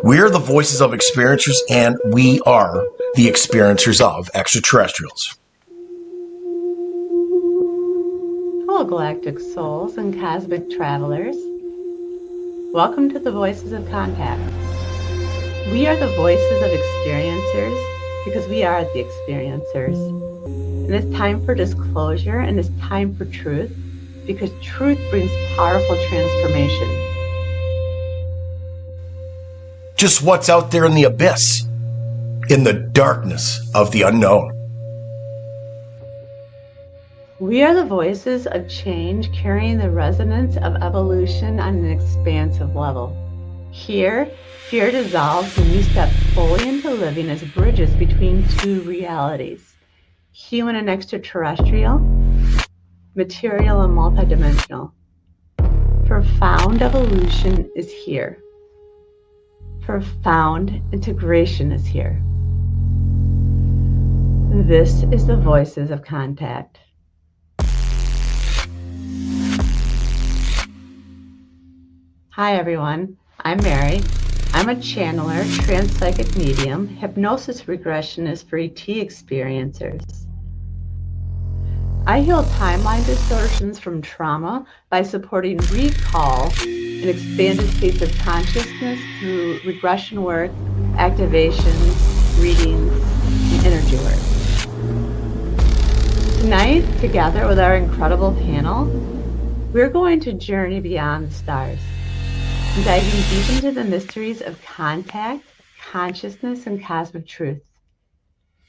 We are the voices of experiencers, and we are the experiencers of extraterrestrials. Hello, galactic souls and cosmic travelers. Welcome to the Voices of Contact. We are the voices of experiencers because we are the experiencers. And it's time for disclosure and it's time for truth because truth brings powerful transformation. Just what's out there in the abyss, in the darkness of the unknown. We are the voices of change carrying the resonance of evolution on an expansive level. Here, fear dissolves when we step fully into living as bridges between two realities, human and extraterrestrial, material and multidimensional. Profound evolution is here. Profound integration is here. This is the Voices of Contact. Hi everyone, I'm Mary. I'm a channeler, trans-psychic medium, hypnosis regressionist for ET experiencers. I heal timeline distortions from trauma by supporting recall and expanded states of consciousness through regression work, activations, readings, and energy work. Tonight, together with our incredible panel, we're going to journey beyond the stars. Diving deep into the mysteries of contact, consciousness, and cosmic truth.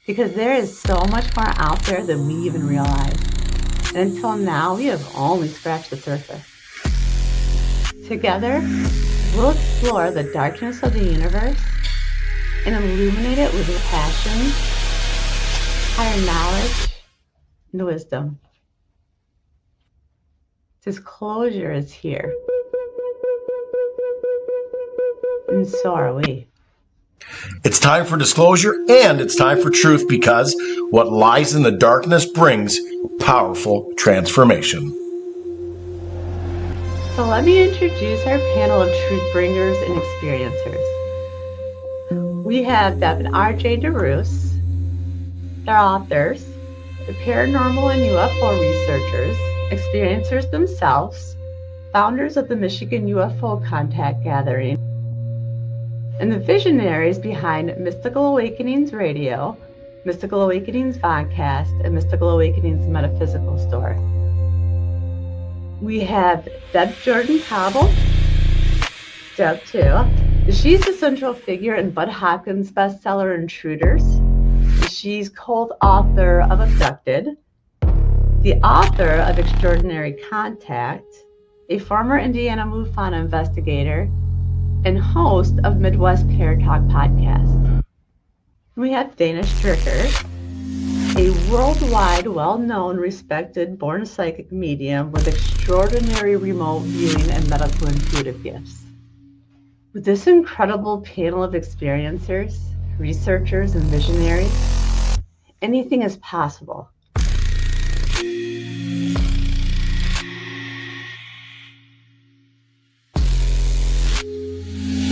Because there is so much more out there than we even realize. And until now, we have only scratched the surface. Together, we'll explore the darkness of the universe and illuminate it with passion, higher knowledge, and wisdom. Disclosure is here. And so are we. It's time for disclosure and it's time for truth because what lies in the darkness brings powerful transformation. So let me introduce our panel of truth bringers and experiencers. We have Deb and R.J. DeRoos, they're authors, the paranormal and UFO researchers, experiencers themselves, founders of the Michigan UFO Contact Gathering, and the visionaries behind Mystical Awakenings Radio, Mystical Awakenings Vodcast, and Mystical Awakenings Metaphysical Store. We have Deb Jordan Cobble, Deb too. She's the central figure in Bud Hopkins' bestseller Intruders. She's co-author of Abducted, the author of Extraordinary Contact, a former Indiana MUFON investigator, and host of Midwest Pair Talk podcast. We have Dana Stricker, a worldwide, well-known, respected, born psychic medium with extraordinary remote viewing and medical intuitive gifts. With this incredible panel of experiencers, researchers, and visionaries, anything is possible.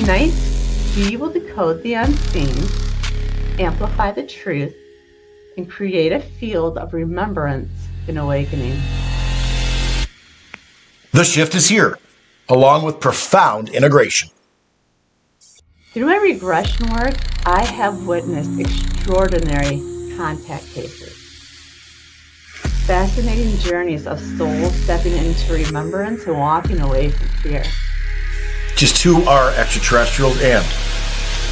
Tonight, we will decode the unseen, amplify the truth, and create a field of remembrance and awakening. The shift is here, along with profound integration. Through my regression work, I have witnessed extraordinary contact cases. Fascinating journeys of souls stepping into remembrance and walking away from fear. Just who are extraterrestrials and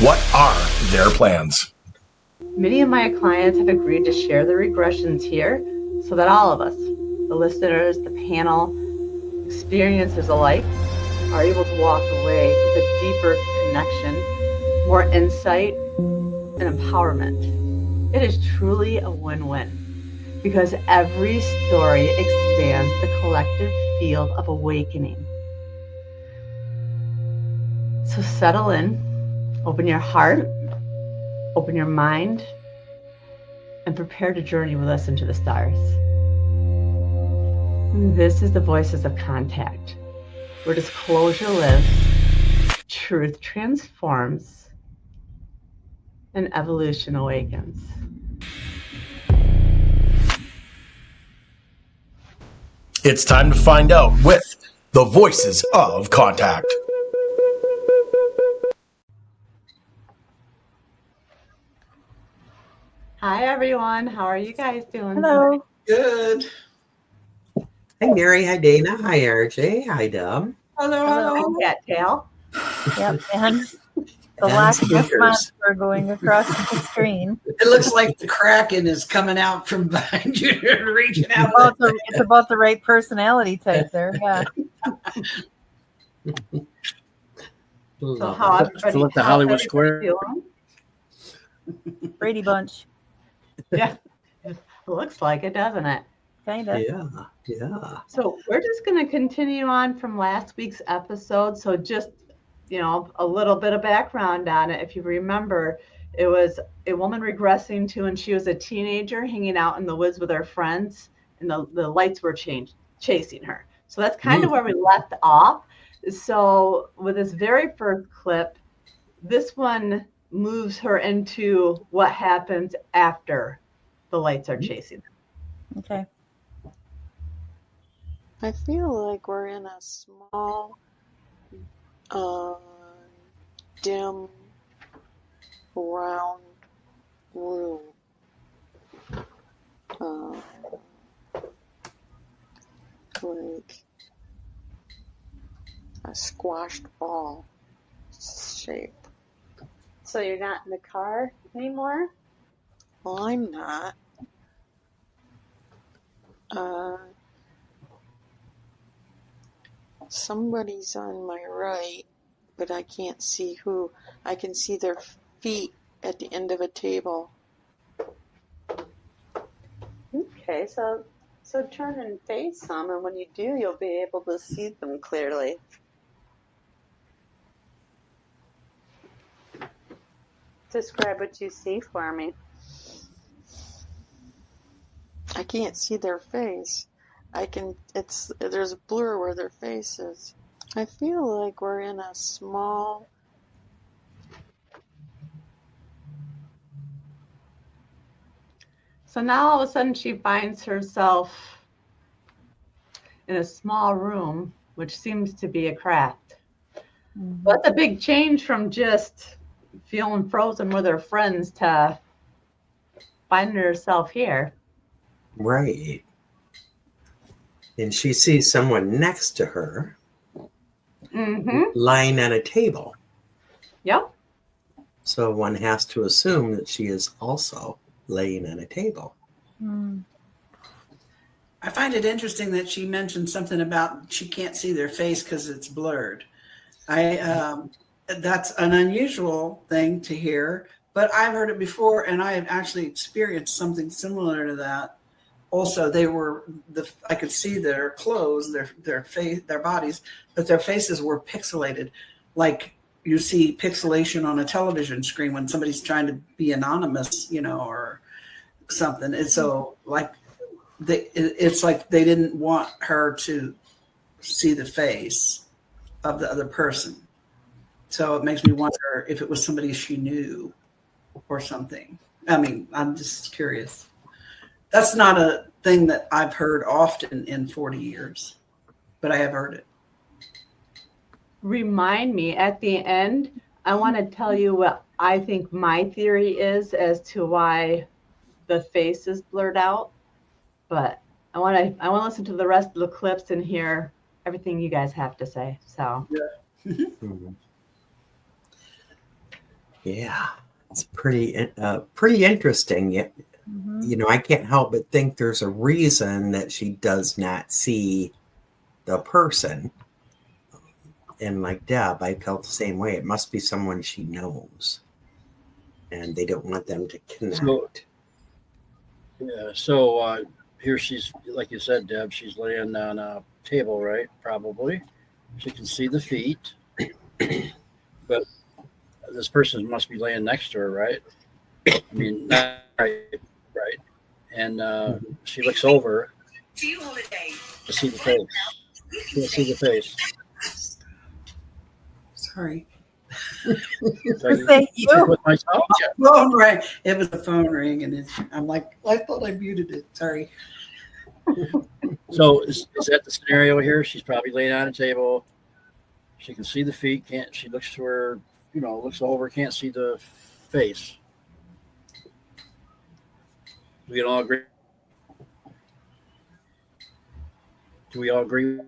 what are their plans? Many of my clients have agreed to share their regressions here so that all of us, the listeners, the panel, experiencers alike, are able to walk away with a deeper connection, more insight, and empowerment. It is truly a win-win because every story expands the collective field of awakening. So settle in, open your heart, open your mind, and prepare to journey with us into the stars. This is the Voices of Contact, where disclosure lives, truth transforms and evolution awakens. It's time to find out with the Voices of Contact. Hi, everyone. How are you guys doing? Hello. Good. Hi, Mary. Hi, Dana. Hi, RJ. Hi, Dub. Hello. I'm Cattail. Yep, and the And Loch Ness speakers. Monster going across the screen. It looks like the Kraken is coming out from behind you and reaching out. Well, it's about the right personality type there. Yeah. So how everybody, Fill up the how's Hollywood everybody Square. feeling? Brady Bunch. Yeah, it looks like it, doesn't it? Kind of. Yeah. So we're just going to continue on from last week's episode. So just, a little bit of background on it. If you remember, it was a woman regressing to, and she was a teenager hanging out in the woods with her friends, and the lights were chasing her. So that's kind of where we left off. So with this very first clip, this one moves her into what happens after the lights are chasing her. Okay. I feel like we're in a small, dim, round room. Like a squashed ball shape. So you're not in the car anymore? Well, I'm not. Somebody's on my right, but I can't see who. I can see their feet at the end of a table. Okay, so turn and face them, and when you do, you'll be able to see them clearly. Describe what you see for me. I can't see their face. There's a blur where their face is. I feel like we're in a small, So now all of a sudden she finds herself in a small room, which seems to be a craft. Mhm. But that's a big change from just feeling frozen with her friends to finding herself here. Right. And she sees someone next to her Mm-hmm. lying on a table. Yep. So one has to assume that she is also laying on a table. Mm. I find it interesting that she mentioned something about she can't see their face because it's blurred. That's an unusual thing to hear, but I've heard it before, and I have actually experienced something similar to that. Also, I could see their clothes, their face, their bodies, but their faces were pixelated, like you see pixelation on a television screen when somebody's trying to be anonymous, or something. And so, it's like they didn't want her to see the face of the other person. So it makes me wonder if it was somebody she knew or something. I mean, I'm just curious. That's not a thing that I've heard often in 40 years, but I have heard it. Remind me at the end, I want to tell you what I think my theory is as to why the face is blurred out. But I want to listen to the rest of the clips and hear everything you guys have to say. So Yeah, it's pretty interesting. Mhm. I can't help but think there's a reason that she does not see the person. And like Deb, I felt the same way. It must be someone she knows, and they don't want them to connect. So here she's, like you said, Deb, she's laying on a table, right? Probably. She can see the feet, but this person must be laying next to her, right? I mean, not right. And she looks over to see the face. Can't see the face. Sorry. Like, Thank you. with myself. Phone rang. It was a phone ring, and I'm like, I thought I muted it. Sorry. So is that the scenario here? She's probably laying on a table. She can see the feet. Can't she? Looks to her. Looks over. Can't see the face. We can all agree. Do we all agree?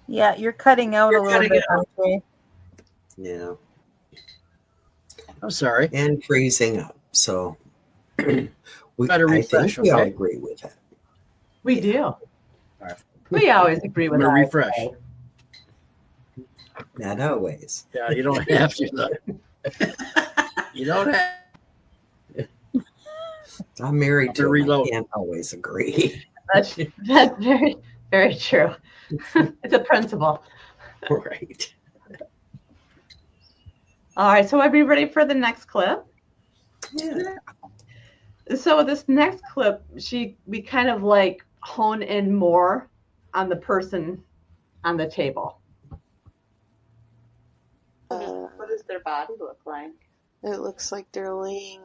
Yeah, you're cutting out You're a little cutting bit, out. Andre. Yeah. I'm sorry. And freezing up. So I Better refresh, think we all okay? agree with that. We do. right. We always agree with I'm gonna that. refresh. Not always. Yeah, you don't have to. Though. You don't have. I'm married To to him. I reload. can't always agree. That's very, very true. It's a principle. Right. All right, so are we ready for the next clip? Yeah. So this next clip, we kind of like hone in more on the person on the table. What does their body look like? It looks like they're laying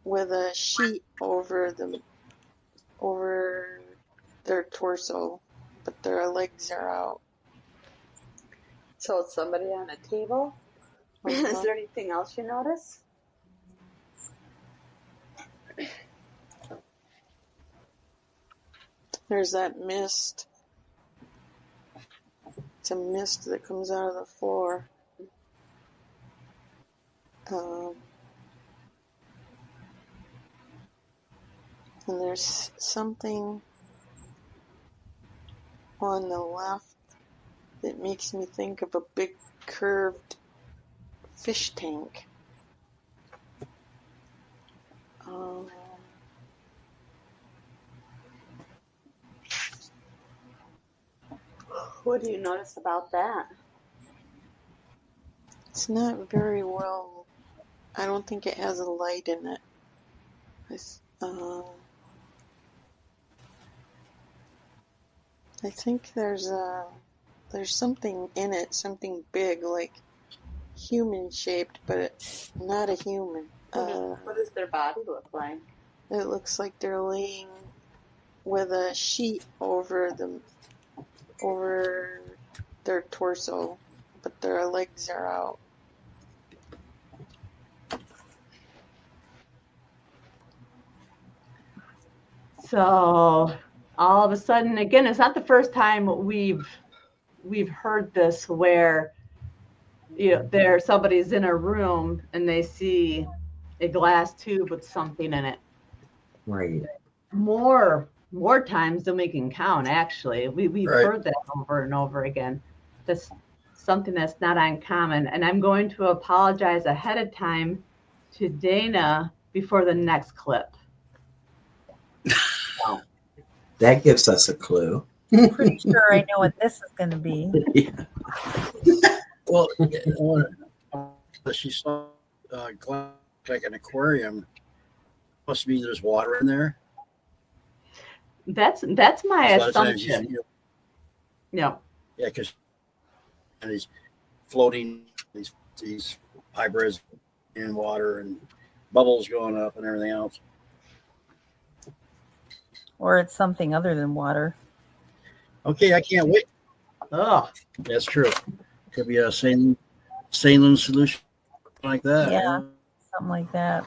with a sheet over their torso, but their legs are out. So it's somebody on a table? Is there anything else you notice? There's that mist. It's a mist that comes out of the floor. And there's something on the left that makes me think of a big curved fish tank. What do you notice about that? It's not very well. I don't think it has a light in it. I think there's something in it, something big, like human shaped, but it's not a human. What does their body look like? It looks like they're laying with a sheet over their torso, but their legs are out. So all of a sudden, again, it's not the first time we've heard this where somebody's in a room and they see a glass tube with something in it. Right. More times than we can count, actually. We've Right. heard that over and over again. That's something that's not uncommon. And I'm going to apologize ahead of time to Dana before the next clip. That gives us a clue. Pretty sure I know what this is going to be. Yeah. Well, she saw glass like an aquarium. Must mean there's water in there. That's my A lot of times assumption. Yeah. Yeah, because he's floating these hybrids in water and bubbles going up and everything else. Or it's something other than water. Okay, I can't wait. Oh, That's true. Could be a saline solution like that. Yeah. Something like that.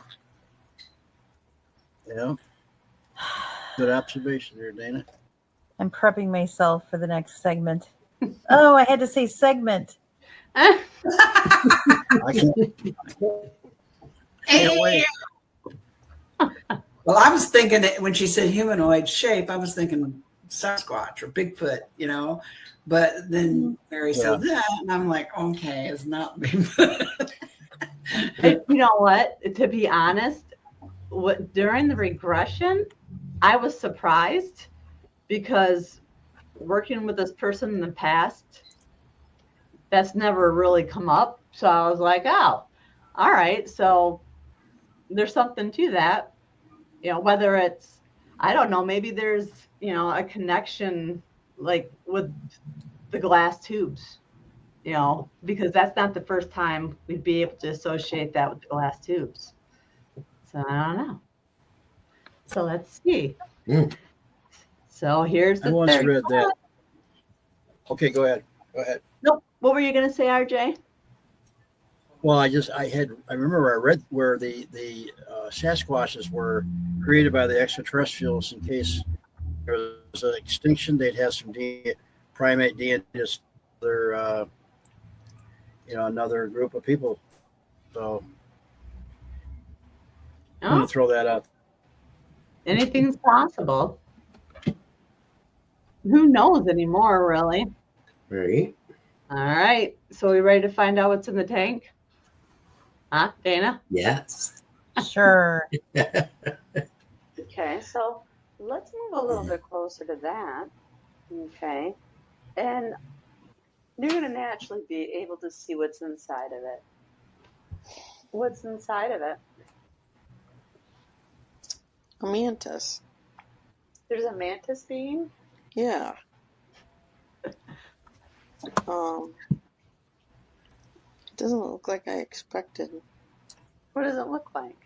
Yeah. Good observation there, Dana. I'm prepping myself for the next segment. Oh, I had to say segment. I can't wait. Well, I was thinking that when she said humanoid shape, I was thinking Sasquatch or Bigfoot, But then Mary said that, and I'm like, okay, it's not Bigfoot. you know what? To be honest, during the regression, I was surprised because working with this person in the past, that's never really come up. So I was like, oh, all right. So there's something to that. Whether it's, I don't know, maybe there's, a connection like with the glass tubes. because that's not the first time we'd be able to associate that with the glass tubes. So I don't know. So let's see. So here's the I once third read that. one. Okay, go ahead. Nope. What were you going to say, RJ? Well, I remember I read where the Sasquatches were created by the extraterrestrials in case there was an extinction. They'd have some primate DNA, just another group of people. So I'm going to throw that out. Anything's possible. Who knows anymore, really? Right. All right. So we ready to find out what's in the tank? Huh, Dana? Yes. Sure. Okay, so let's move a little bit closer to that. Okay. And you're going to naturally be able to see what's inside of it. What's inside of it? A mantis. There's a mantis being? Yeah. It doesn't look like I expected. What does it look like?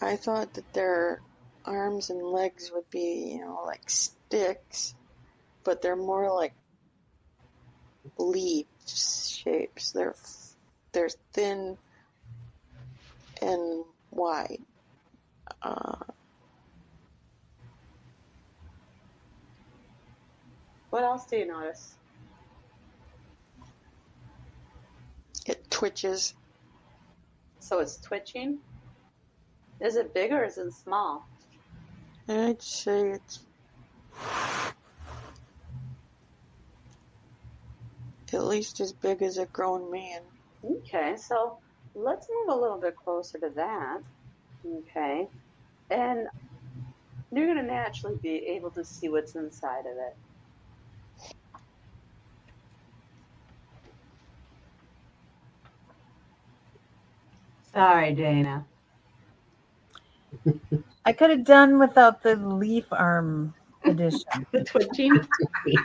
I thought that their arms and legs would be, like sticks, but they're more like leaf shapes. They're thin and wide. What else do you notice? It twitches. So it's twitching? Is it big or is it small? I'd say it's at least as big as a grown man. Okay, so let's move a little bit closer to that. Okay. And you're going to naturally be able to see what's inside of it. Sorry, Dana. I could have done without the leaf arm edition. The twitching?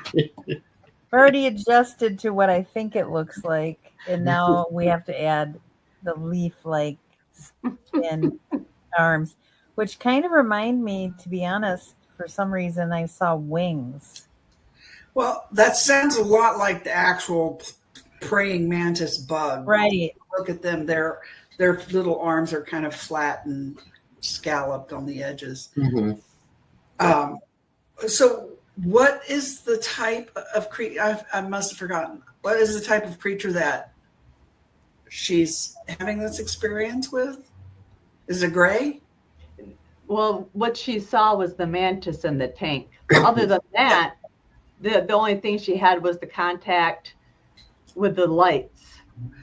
I've already adjusted to what I think it looks like, and now we have to add the leaf-like skin arms, which kind of remind me, to be honest, for some reason I saw wings. Well, that sounds a lot like the actual praying mantis bug. Right. Look at them. Their little arms are kind of flat and scalloped on the edges. Mm-hmm. So what is the type of creature? I must have forgotten. What is the type of creature that she's having this experience with? Is it gray? Well, what she saw was the mantis in the tank. Other than that, the only thing she had was the contact with the lights.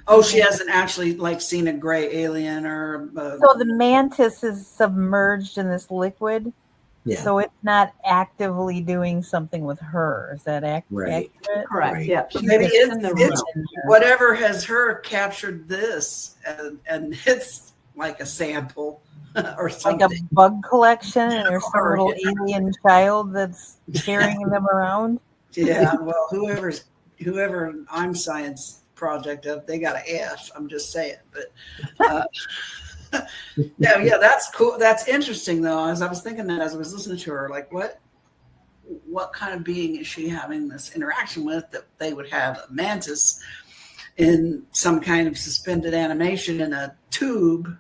Oh, she hasn't actually seen a gray alien or. So the mantis is submerged in this liquid. Yeah. So it's not actively doing something with her. Is that Right. accurate? Correct. Right. Yeah. She's Maybe just in the it's room. whatever has her captured this, and it's like a sample or Like something. a bug collection, and there's some Or, little alien child that's carrying them around. Yeah, well, whoever I'm science project of, they got an F. I'm just saying, but yeah, that's cool. That's interesting, though. As I was thinking that, as I was listening to her, like what kind of being is she having this interaction with that they would have a mantis in some kind of suspended animation in a tube?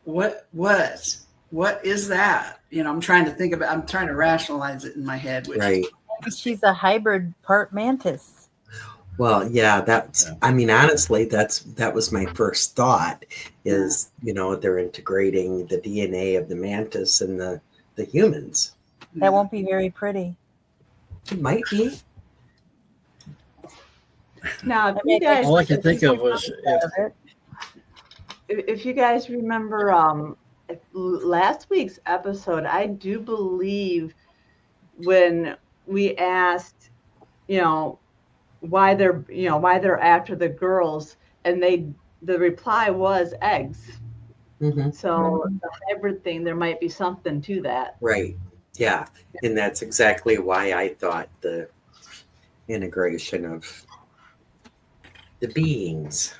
What is that? I'm trying to think about. I'm trying to rationalize it in my head. Right. She's a hybrid part mantis. Well, yeah, honestly, that was my first thought is, they're integrating the DNA of the mantis and the humans. That won't be very pretty. It might be. Now, if you guys, All I can think of was if you guys remember last week's episode, I do believe when we asked, why they're after the girls, and the reply was eggs. Mm-hmm. So the hybrid thing, there might be something to that. Right. Yeah, and that's exactly why I thought the integration of the beings.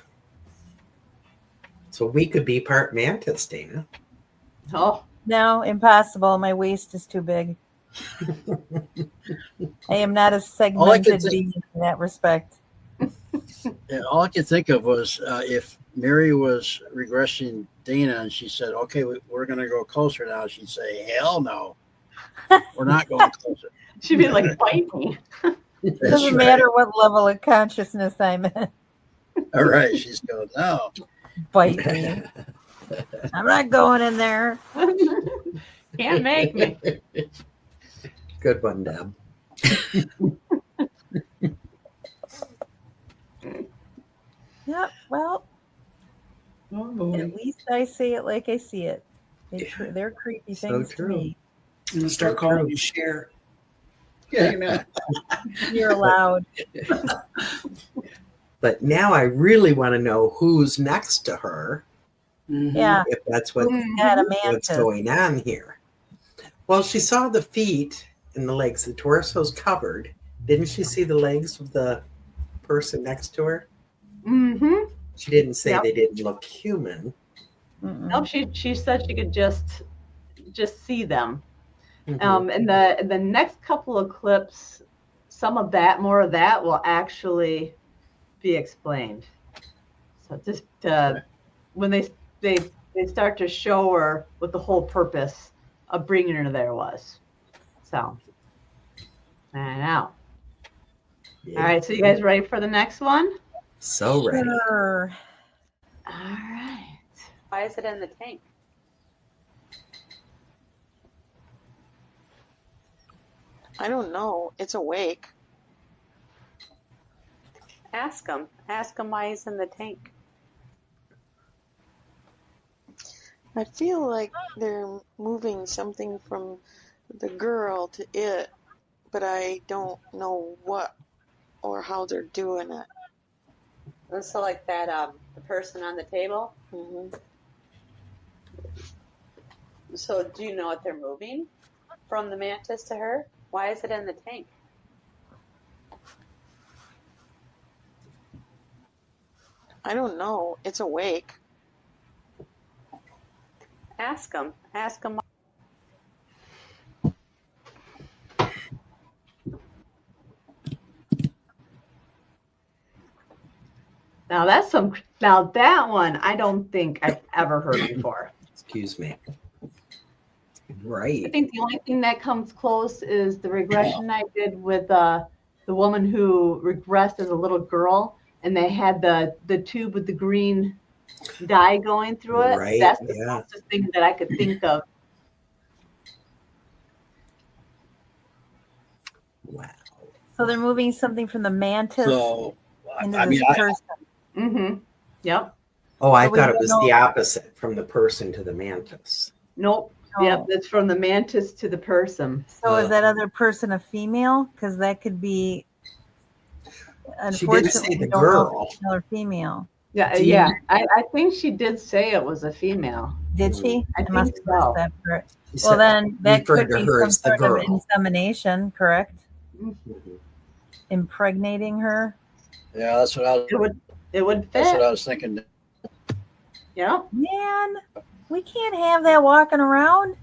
So we could be part mantis, Dana. Oh, No, impossible. My waist is too big. I am not a segmented being in that respect. Yeah, all I could think of was if Mary was regressing Dana and she said, okay, we're going to go closer now, she'd say, hell no, we're not going closer. she'd be like, bite me. Doesn't matter what level of consciousness I'm in. All right, she's going, no. Bite me. I'm not going in there. Can't make me. Good one, Deb. Yeah, well, at least I say it like I see it. They're creepy things to me. I'm going to start calling you Cher. Yeah. You're allowed. But now I really want to know who's next to her. Yeah. If that's what's Mantis. going on here. Well, she saw the feet and the legs. The torso's covered. Didn't she see the legs of the person next to her? Mm-hmm. She didn't say they didn't look human. Nope, she said she could just see them. Mm-hmm. And the next couple of clips, more of that will actually be explained. So just when they start to show her what the whole purpose of bringing her there was. So I know. Yeah. All right, so you guys ready for the next one? So ready. Sure. All right. Why is it in the tank? I don't know. It's awake. Ask him. Ask him why he's in the tank. I feel like they're moving something from the girl to it, but I don't know what or how they're doing it. So like that, the person on the table. Mm-hmm. So do you know what they're moving from the mantis to her? Why is it in the tank? I don't know. It's awake. Ask him. Ask him. Now that one I don't think I've ever heard before. Excuse me. Right. I think the only thing that comes close is the regression I did with the woman who regressed as a little girl, and they had the tube with the green dye going through it. Right, That's the closest thing that I could think of. Wow. So they're moving something from the mantis So, into I this mean, person. Mm-hmm. Yep. Oh, I So we thought it don't was know- the opposite, from the person to the mantis. Nope. Oh. Yep. It's from the mantis to the person. So is that other person a female? Because that could be. She didn't say Unfortunately, the we don't know if girl. it's male or female. Yeah. Do you- Yeah. I think she did say it was a female. Did she? I must think have missed so. that part. She Well, said- then that referred could to be her some as the sort of girl. insemination, correct? Mhm. Impregnating her. yeah, that's what I was. It would That's what fit. I was thinking. Yeah. Man, we can't have that walking around.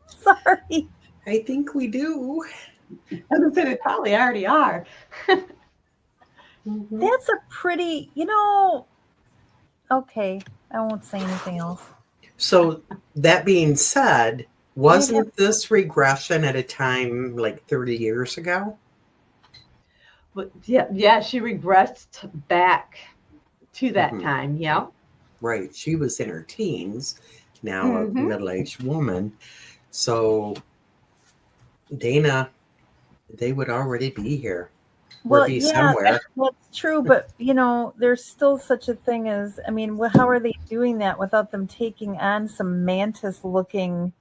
Sorry. I think we do. I was gonna say they probably already are. That's a pretty, okay. I won't say anything else. So that being said, wasn't this regression at a time like 30 years ago? But yeah, she regressed back to that Mhm. time. Yeah. Right. She was in her teens, now a Mhm. middle-aged woman. So Dana, they would already be here. Well, be yeah, somewhere. that's true. But, there's still such a thing as, how are they doing that without them taking on some mantis-looking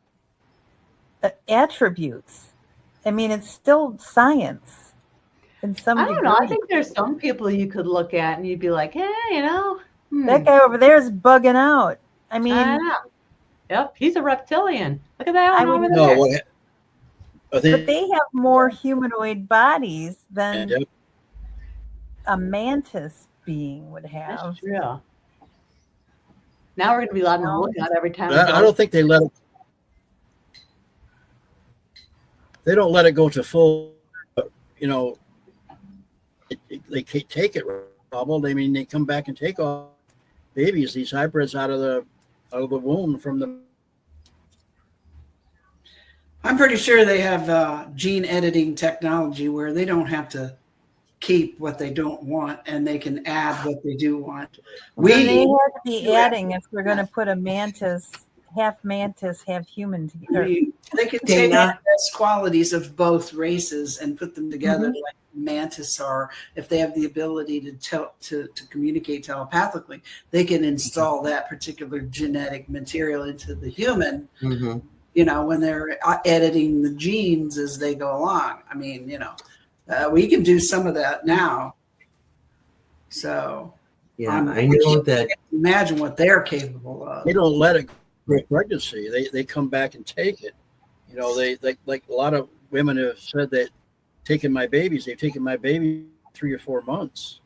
attributes? It's still science. In some I don't know. I degree. think there's some people you could look at and you'd be like, hey, That guy over there is bugging out. I know. Yep, he's a reptilian. Look at that I one would- over No, there. what? I But think they have more humanoid bodies than Yep. a mantis being would That's have. true. Now we're going to be letting them No. look out every time. But I don't think they let it. They don't let it go to full. You know, they can't take it. Bubble. I mean, they come back and take off babies, these hybrids out of the womb from the. I'm pretty sure they have gene editing technology where they don't have to keep what they don't want and they can add what they do want. Then they have to be adding if they're going to put a mantis, half human together. They can take the best qualities of both races and put them together like mantis are. If they have the ability to communicate telepathically, they can install that particular genetic material into the human. Mm-hmm. You know, when they're editing the genes as they go along. I mean, you know, we can do some of that now. So, yeah, I know that. Imagine what they're capable of. They don't let it go to pregnancy. They come back and take it. You know, they like a lot of women have said that they've taken my baby 3 or 4 months.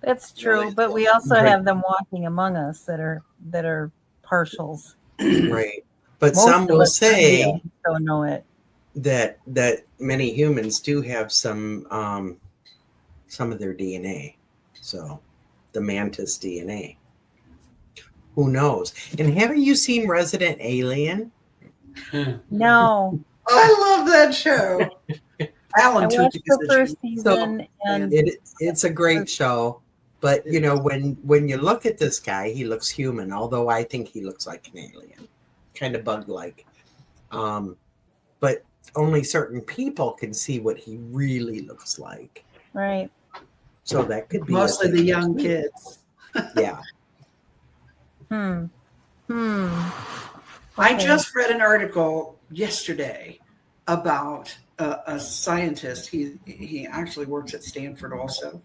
That's true, but we also have them walking among us that are partials. Right. But Most some of will us say don't know it. that many humans do have some of their DNA. So the mantis DNA. Who knows? And haven't you seen Resident Alien? No. I love that show. Alan I took watched it the as a first treat. season and It's a great show. But you know, when you look at this guy, he looks human, although I think he looks like an alien. Kind of bug-like. But only certain people can see what he really looks like. right. So that could be Mostly the young kids. Yeah. I I just read an article yesterday about a scientist. He actually works at Stanford also.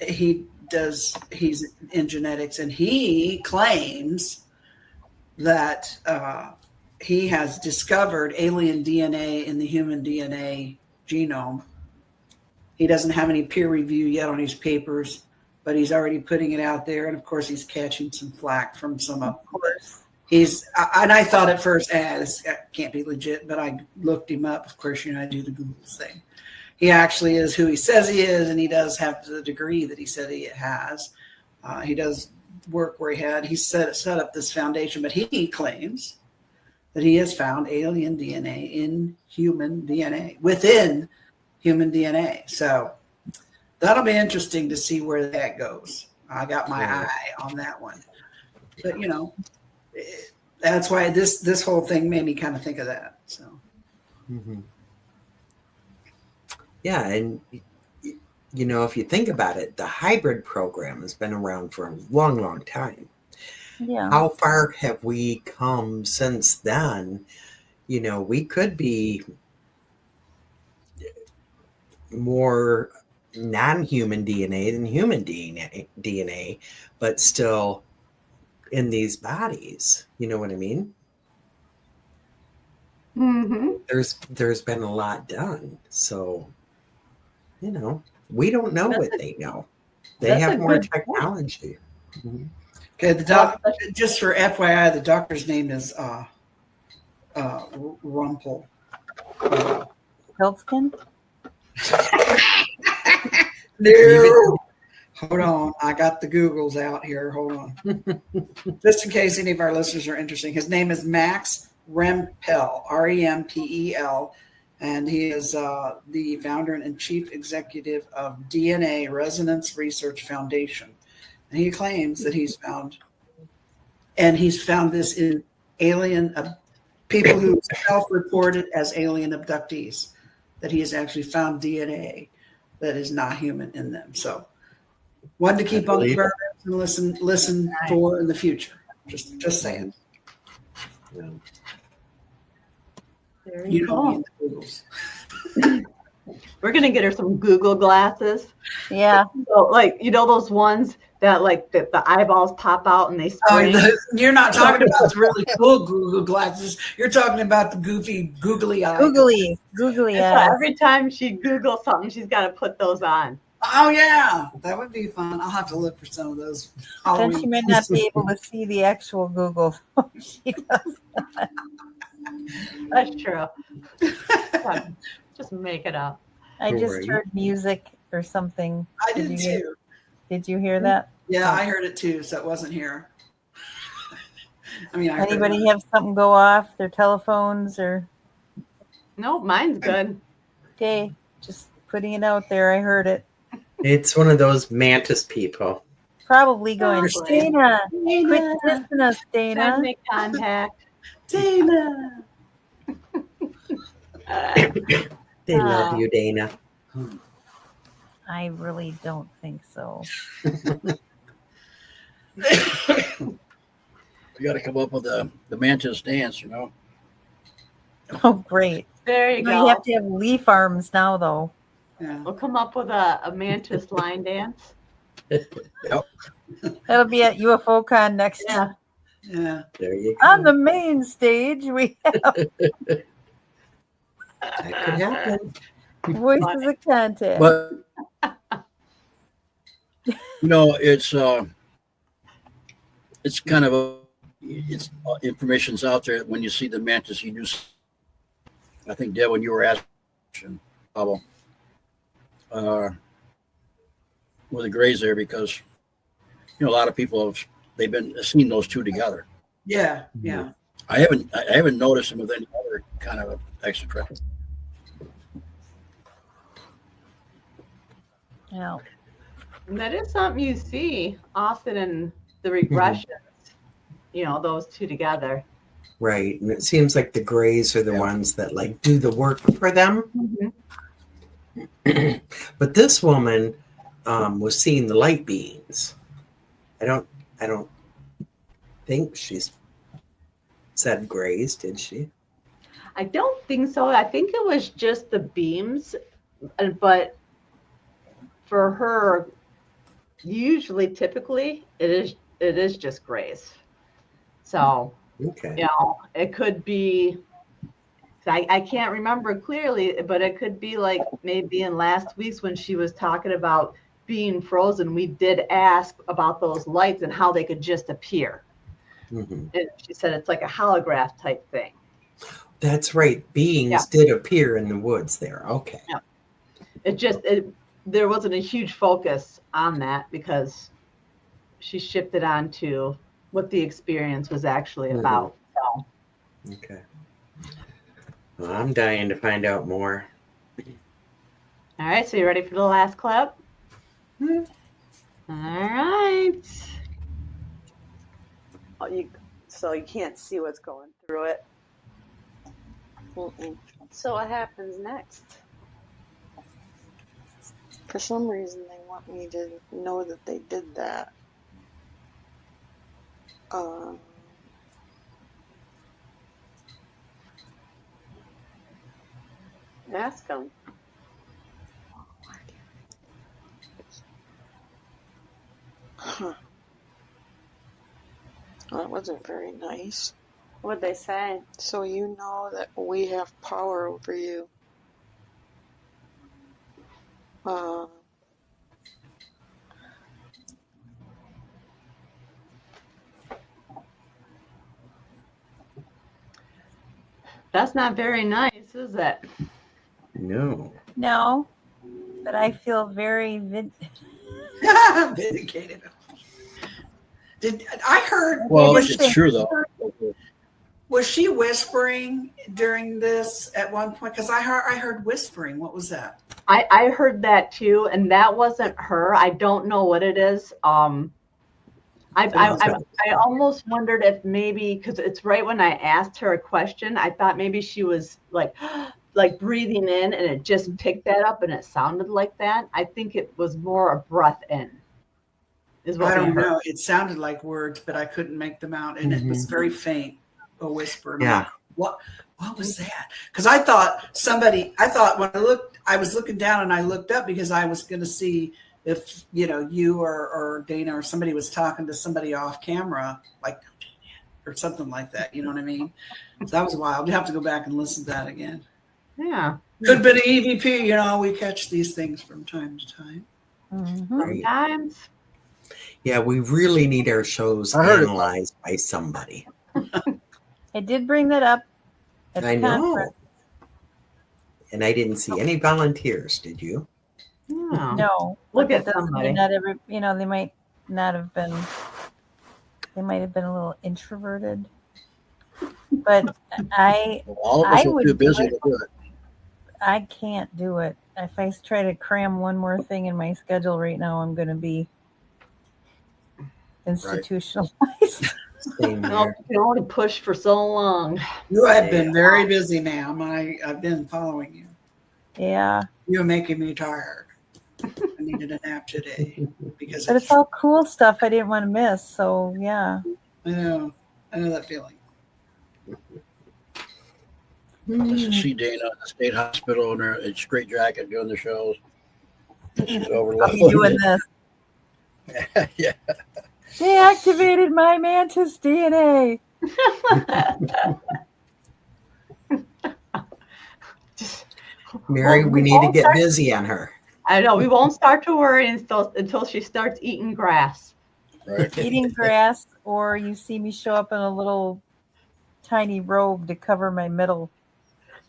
He's in genetics, and he claims that he has discovered alien DNA in the human DNA genome. He doesn't have any peer review yet on his papers, but he's already putting it out there. And of course, he's catching some flack from some of course. And I thought at first, this can't be legit, but I looked him up. Of course, you know, I do the Google thing. He actually is who he says he is, and he does have the degree that he said he has. He does work where he set up this foundation, but he claims that he has found alien DNA in human DNA, within human DNA. So that'll be interesting to see where that goes. I got my eye on that one. But, you know, that's why this whole thing made me kind of think of that. So. Mm-hmm. Yeah, and you know, if you think about it, the hybrid program has been around for a long, long time. Yeah. How far have we come since then? You know, we could be more non-human DNA than human DNA, but still in these bodies. You know what I mean? Mm-hmm. There's been a lot done. So, you know, we don't know what they know. They have more technology. Mm-hmm. Okay, just for FYI, the doctor's name is Rumpel. Pilskin? No. Hold on. I got the Googles out here. Hold on. Just in case any of our listeners are interested. His name is Max Rempel, Rempel, and he is the founder and chief executive of DNA Resonance Research Foundation. And he claims that he's found this in alien people who self-reported as alien abductees, that he has actually found DNA that is not human in them. So one to keep on the burner and listen for in the future. Just saying. Very You cool. know me in the Googles. We're gonna get her some Google glasses. Yeah. So, like, you know, those ones that like the eyeballs pop out and they spring. You're not talking about the really cool Google glasses. You're talking about the goofy, googly eyes. Googly And so eyes. every time she Googles something, she's got to put those on. Oh yeah, that would be fun. I'll have to look for some of those. Then she might not be able to see the actual Google. She does that. That's true. Just make it up. I just Right. heard music or something. I did too. Did you hear that? Yeah, I heard it too, so it wasn't here. I mean, Anybody have something go off? Their telephones or? Nope, mine's good. Okay, just putting it out there. I heard it. It's one of those Mantis people. Probably going, Probably. Dana, quit dissing us, Time to Dana. make contact. Dana. They love you, Dana. I really don't think so. We got to come up with the Mantis dance, you know. Oh, great. There you No, go. you have to have leaf arms now, though. Yeah. We'll come up with a mantis line dance. That'll be at UFOCon next. Yeah. Yeah. There you go. On the main stage, we have That could happen. Voices of Contact. But you know, it's kind of it's information's out there. When you see the Mantis, you do. I think Deb, when you were asking about with the Grays there, because you know a lot of people have seen those two together. Yeah. Yeah. I haven't noticed them with any other kind of extraterrestrial. Yeah. And that is something you see often in the regressions, you know, those two together. Right. And it seems like the Grays are the ones that like do the work for them. But this woman was seeing the light beings. I don't think she's said Grays, did she? I don't think so. I think it was just the beams, but for her, typically, it is just Grays. So, Okay. you know, it could be. I can't remember clearly, but it could be like maybe in last week's when she was talking about being frozen. We did ask about those lights and how they could just appear. And she said it's like a holograph type thing. That's right. Beings did appear in the woods there. Okay. Yeah. There wasn't a huge focus on that because she shifted on to what the experience was actually about. So. Okay. Well, I'm dying to find out more. All right, so you ready for the last clip? All right. So you can't see what's going through it. So what happens next? For some reason, they want me to know that they did that. Ask them. Huh. That wasn't very nice. What'd they say? So you know that we have power over you. That's not very nice, is it? No. No, but I feel very Vindicated. Did I heard? Well, was it's true though. Was she whispering during this at one point? Because I heard whispering. What was that? I heard that too, and that wasn't her. I don't know what it is. I almost wondered if maybe, because it's right when I asked her a question, I thought maybe she was like breathing in, and it just picked that up, and it sounded like that. I think it was more a breath in. Is what I don't we heard. know. It sounded like words, but I couldn't make them out, and it was very faint, a whisper. And I'm Yeah. like, what was that? Because I thought when I was looking down and I looked up because I was going to see if you or Dana or somebody was talking to somebody off camera, like or something like that. You know what I mean? So that was wild. You have to go back and listen to that again. Yeah. Could have been an EVP. We catch these things from time to time. Right. Sometimes. Yeah, we really need our shows I heard it. analyzed by somebody. I did bring that up at the I conference. know. And I didn't see any volunteers, did you? Yeah. No, Look but at that doesn't mean somebody. not every. They might not have been. They might have been a little introverted. But All of us I are would too do busy it. to do it. I can't do it. If I try to cram one more thing in my schedule right now, I'm going to be institutionalized. Same No, here. you can only push for so long. You have been very busy, ma'am. I've been following you. Yeah. You're making me tired. I needed a nap today because But it's all cool stuff I didn't want to miss. So, yeah. I know that feeling. I should see Dana at the state hospital in her straight jacket doing the shows. She's I'll overloaded. be doing this. Yeah. They activated my Mantis DNA. Mary, Well, we we need to won't get start- busy on her. I know. We won't start to worry until she starts eating grass. Right. Eating grass, or you see me show up in a little tiny robe to cover my middle.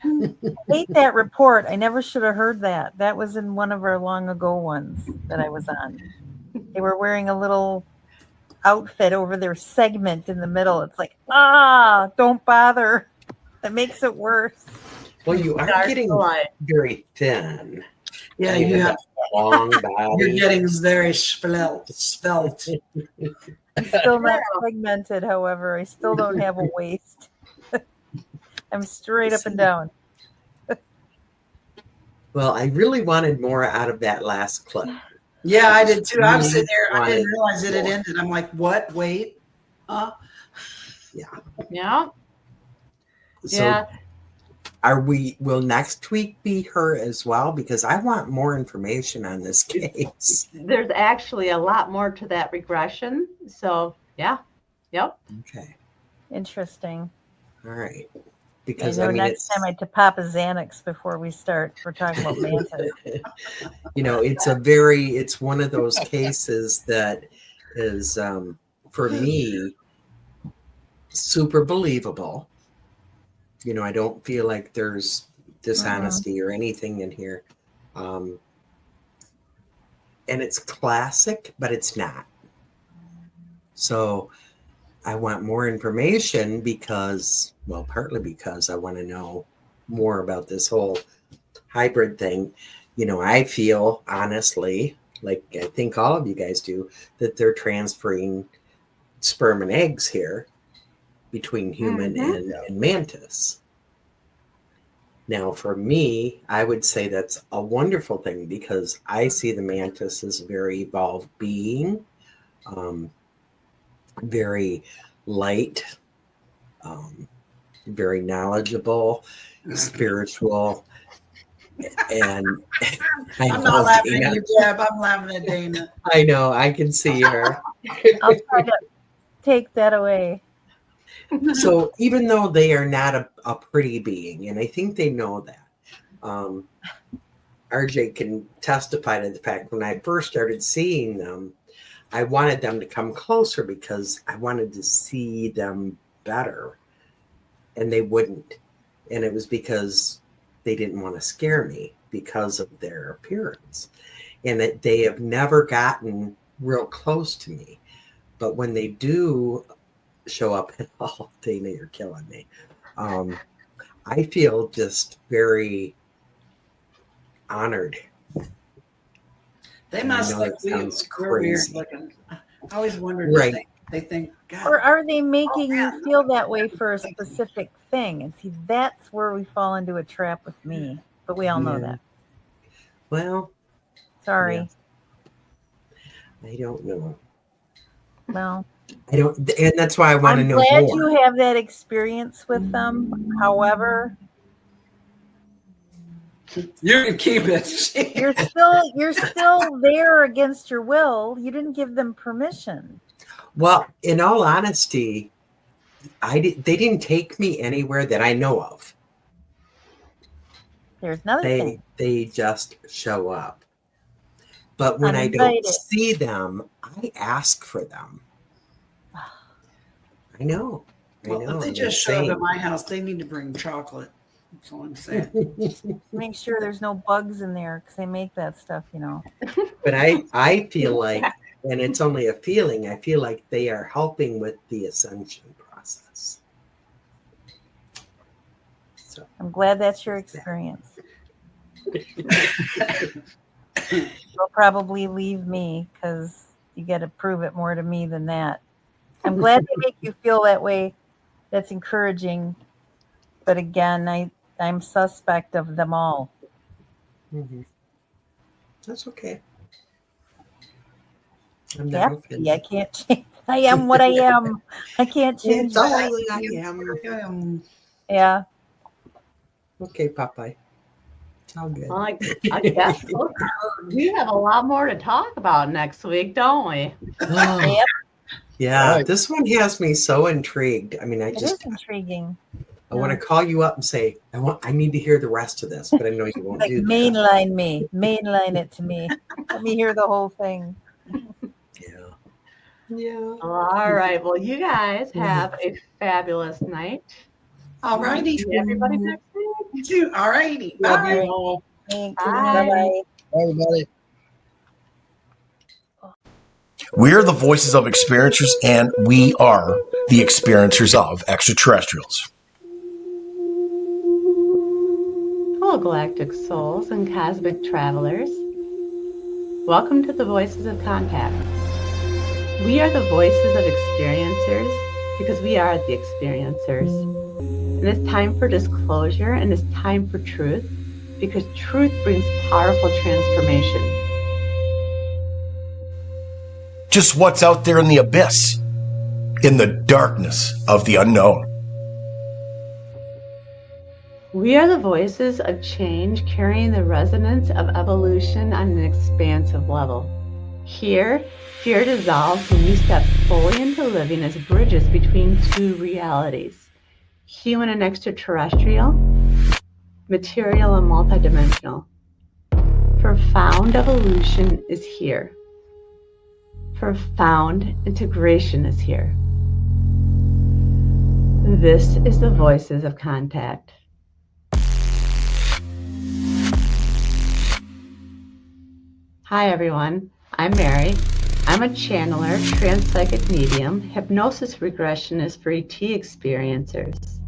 I hate that report. I never should have heard that. That was in one of our long ago ones that I was on. They were wearing a little outfit over their segment in the middle. It's like, don't bother. That makes it worse. Well, you are Starts getting the light. very thin. Yeah, You you have have. a long You're body. getting very svelte. I'm still not segmented, however. I still don't have a waist. I'm straight up and down. Well, I really wanted more out of that last clip. Yeah, I did too. I'm sitting there. I Wanted didn't realize it had more. ended. I'm like, what? Wait. Yeah. So Yeah. will next week be her as well? Because I want more information on this case. There's actually a lot more to that regression. So, yeah. Yep. Okay. Interesting. All right. I Because know I mean, next time I have to pop a Xanax before we start. We're talking about Mantis. it's one of those cases that is, for me, super believable. I don't feel like there's dishonesty or anything in here. And it's classic, but it's not. So I want more information partly because I want to know more about this whole hybrid thing. I feel honestly, like I think all of you guys do, that they're transferring sperm and eggs here between human and mantis. Now, for me, I would say that's a wonderful thing because I see the mantis as a very evolved being, very light, very knowledgeable, spiritual, and I'm not laughing at you, Deb. I'm laughing at Dana. I know, I can see her. I'll try to take that away. So even though they are not a pretty being, and I think they know that, RJ can testify to the fact when I first started seeing them, I wanted them to come closer because I wanted to see them better, and they wouldn't. And it was because they didn't want to scare me because of their appearance, and that they have never gotten real close to me. But when they do show up, Dana, you're killing me. I feel just very honored. They must think we're weird looking. I always wondered if they think, God. Or are they making you feel that way for a specific thing? And see, that's where we fall into a trap with me. But we all know that. Well, sorry. I don't know. Well, I don't, and that's why I want to know more. I'm glad you have that experience with them. However, You can keep it. You're still there against your will. You didn't give them permission. Well, in all honesty, they didn't take me anywhere that I know of. There's another thing. They just show up. But when I don't see them, I ask for them. I know. Well, if they just show up at my house, they need to bring chocolate. That's all I'm saying. Make sure there's no bugs in there because they make that stuff, you know. But I feel like, and it's only a feeling, I feel like they are helping with the ascension process. So I'm glad that's your experience. You'll probably leave me because you got to prove it more to me than that. I'm glad they make you feel that way. That's encouraging. But again, I'm suspect of them all. Mm-hmm. That's okay. I can't change. I am what I am. I can't change. It's all I am. Yeah. Okay, Popeye. It's all good. Well, I guess we have a lot more to talk about next week, don't we? Yep. Yeah, Right. this one has me so intrigued. I mean, It is intriguing. I want to call you up and say, I need to hear the rest of this, but I know you won't do that. Mainline it to me. Let me hear the whole thing. Yeah. All right. Well, you guys have a fabulous night. All righty. See everybody next week. You too. All righty. Love Bye. you all. Thanks. Bye. Bye-bye. Bye, everybody. We are the voices of experiencers, and we are the experiencers of extraterrestrials. Hello, galactic souls and cosmic travelers. Welcome to the Voices of Contact. We are the voices of experiencers because we are the experiencers. And it's time for disclosure and it's time for truth because truth brings powerful transformation. Just what's out there in the abyss, in the darkness of the unknown. We are the voices of change carrying the resonance of evolution on an expansive level. Here, fear dissolves when you step fully into living as bridges between two realities, human and extraterrestrial, material and multidimensional. Profound evolution is here. Profound integration is here. This is the Voices of Contact. Hi everyone, I'm Mary. I'm a channeler, trans-psychic medium, hypnosis regressionist for ET experiencers.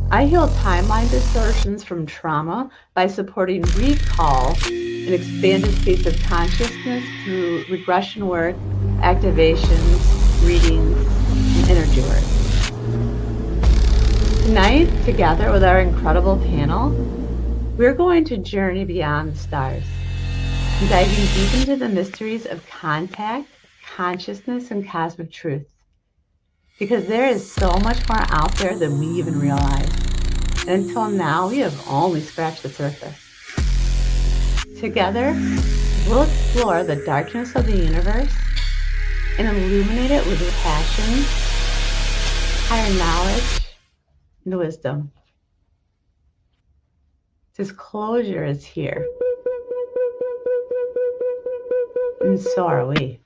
I heal timeline distortions from trauma by supporting recall and expanded states of consciousness through regression work, activations, readings, and energy work. Tonight, together with our incredible panel, we're going to journey beyond the stars, diving deep into the mysteries of contact, consciousness, and cosmic truth. Because there is so much more out there than we even realize. And until now, we have only scratched the surface. Together, we'll explore the darkness of the universe and illuminate it with passion, higher knowledge, and wisdom. Disclosure is here. And so are we.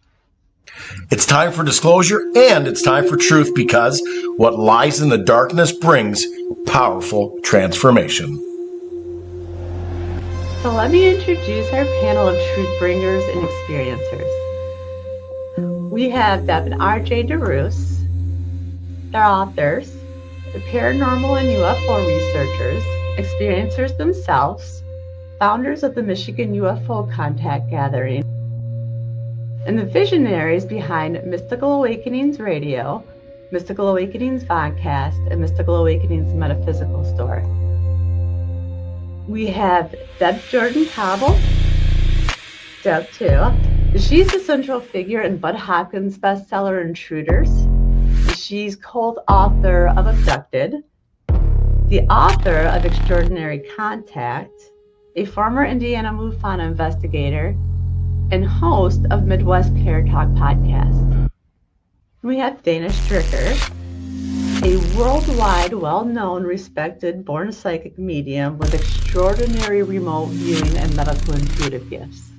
It's time for disclosure and it's time for truth because what lies in the darkness brings powerful transformation. So let me introduce our panel of truth bringers and experiencers. We have Deb and RJ DeRoos. They're authors, the paranormal and UFO researchers, experiencers themselves, founders of the Michigan UFO Contact Gathering, and the visionaries behind Mystical Awakenings Radio, Mystical Awakenings Vodcast, and Mystical Awakenings Metaphysical Store. We have Deb Jordan Cobble, Deb too. She's the central figure in Bud Hopkins' bestseller Intruders. She's co-author of Abducted, The the author of Extraordinary Contact, a former Indiana MUFON investigator, and host of Midwest Paratalk podcast. We have Dana Stricker, a worldwide, well-known, respected, born psychic medium with extraordinary remote viewing and medical intuitive gifts.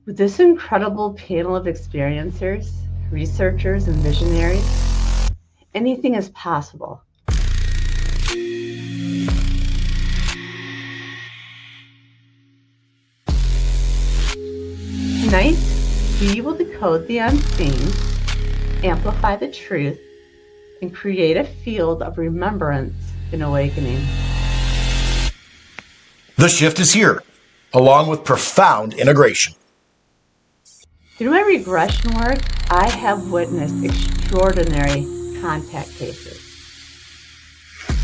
With this incredible panel of experiencers, researchers, and visionaries, anything is possible. Tonight, we will decode the unseen, amplify the truth, and create a field of remembrance and awakening. The shift is here, along with profound integration. Through my regression work, I have witnessed extraordinary contact cases.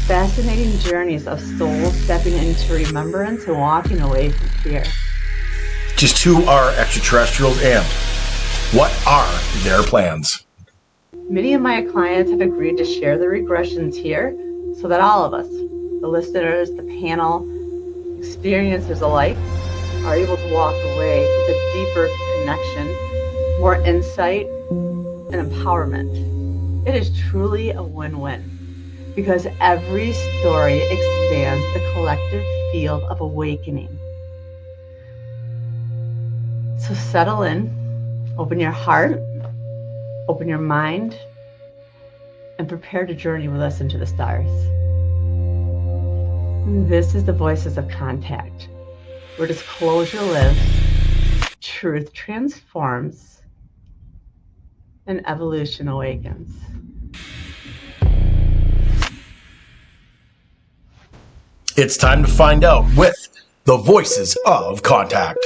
Fascinating journeys of souls stepping into remembrance and walking away from fear. Just who are extraterrestrials and what are their plans? Many of my clients have agreed to share their regressions here so that all of us, the listeners, the panel, experiencers alike, are able to walk away with a deeper connection, more insight, and empowerment. It is truly a win-win because every story expands the collective field of awakening. So settle in, open your heart, open your mind, and prepare to journey with us into the stars. This is the Voices of Contact, where disclosure lives, truth transforms, and evolution awakens. It's time to find out with the Voices of Contact.